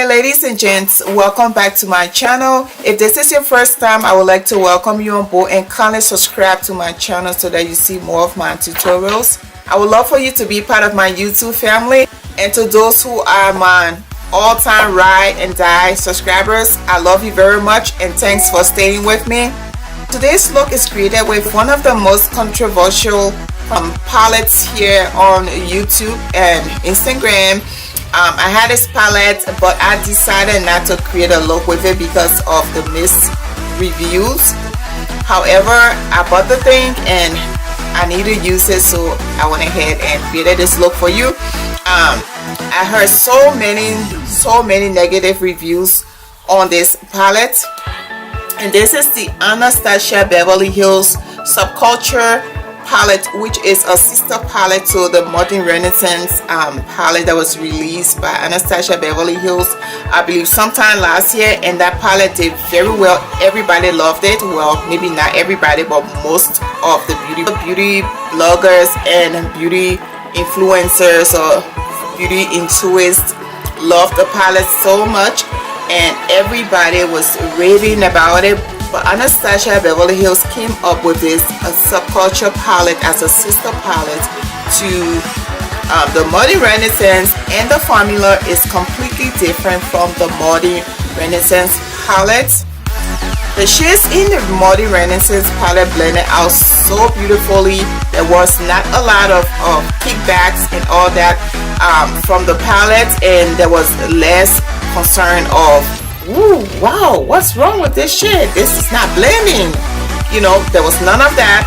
Hey ladies and gents, welcome back to my channel. If this is your first time, I would like to welcome you on board and kindly subscribe to my channel so that you see more of my tutorials. I would love for you to be part of my YouTube family, and to those who are my all-time ride and die subscribers, I love you very much and thanks for staying with me. Today's look is created with one of the most controversial palettes here on YouTube and Instagram. I had this palette, but I decided not to create a look with it because of the missed reviews. However, I bought the thing and I need to use it, so I went ahead and created this look for you. I heard so many negative reviews on this palette, and this is the Anastasia Beverly Hills Subculture palette, which is a sister palette to the Modern Renaissance palette that was released by Anastasia Beverly Hills, I believe sometime last year, and that palette did very well. Everybody loved it. Well, maybe not everybody, but most of the beauty bloggers and beauty influencers or beauty enthusiasts loved the palette so much, and everybody was raving about it. But Anastasia Beverly Hills came up with this subculture palette as a sister palette to the Modern Renaissance, and the formula is completely different from the Modern Renaissance palette. The shades in the Modern Renaissance palette blended out so beautifully. There was not a lot of kickbacks and all that from the palette, and there was less concern of, ooh, wow, what's wrong with this shade? This is not blending. You know, there was none of that.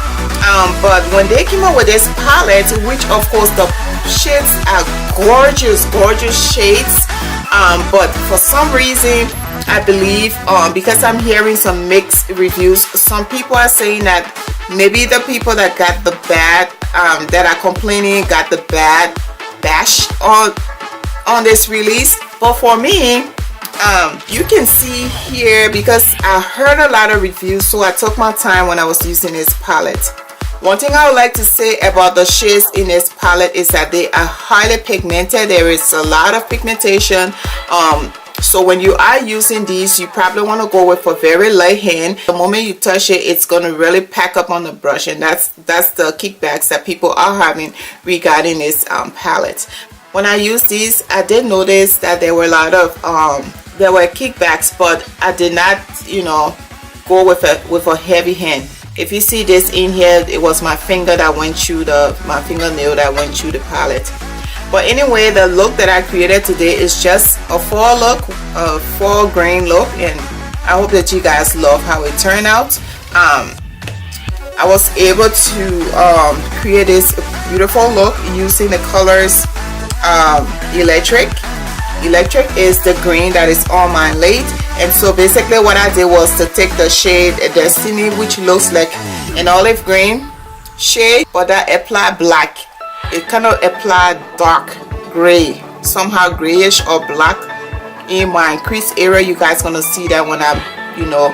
But when they came up with this palette, which of course the shades are gorgeous shades, but for some reason, I believe, because I'm hearing some mixed reviews, some people are saying that maybe the people that got the bad, that are complaining, got the bad bash on this release. But for me, you can see here, because I heard a lot of reviews, so I took my time when I was using this palette. One thing I would like to say about the shades in this palette is that they are highly pigmented. There is a lot of pigmentation. So when you are using these, you probably want to go with a very light hand. The moment you touch it, it's going to really pack up on the brush, and that's the kickbacks that people are having regarding this palette. When I used these, I did notice that there were a lot of there were kickbacks, but I did not, you know, go with a heavy hand. If you see this in here, it was my finger that went through my fingernail that went through the palette. But anyway, the look that I created today is just a fall look, a fall grain look, and I hope that you guys love how it turned out. I was able to create this beautiful look using the colors Electric is the green that is on my lid. And so basically what I did was to take the shade Destiny, which looks like an olive green shade, but I applied black. It kind of applied dark gray, somehow grayish or black in my crease area. You guys gonna see that when I'm, you know,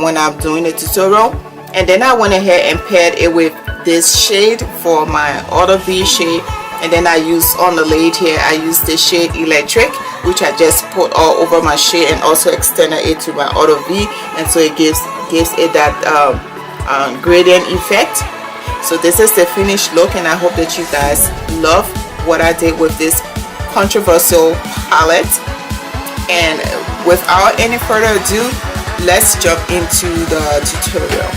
when I'm doing the tutorial. And then I went ahead and paired it with this shade for my other V shade. And then I used on the lid here, I used the shade Electric, which I just put all over my shade and also extended it to my other V, and so it gives it that gradient effect. So this is the finished look, and I hope that you guys love what I did with this controversial palette. And without any further ado, let's jump into the tutorial.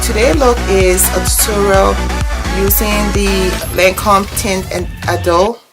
today's look is a tutorial using the Lancôme Teint and Idole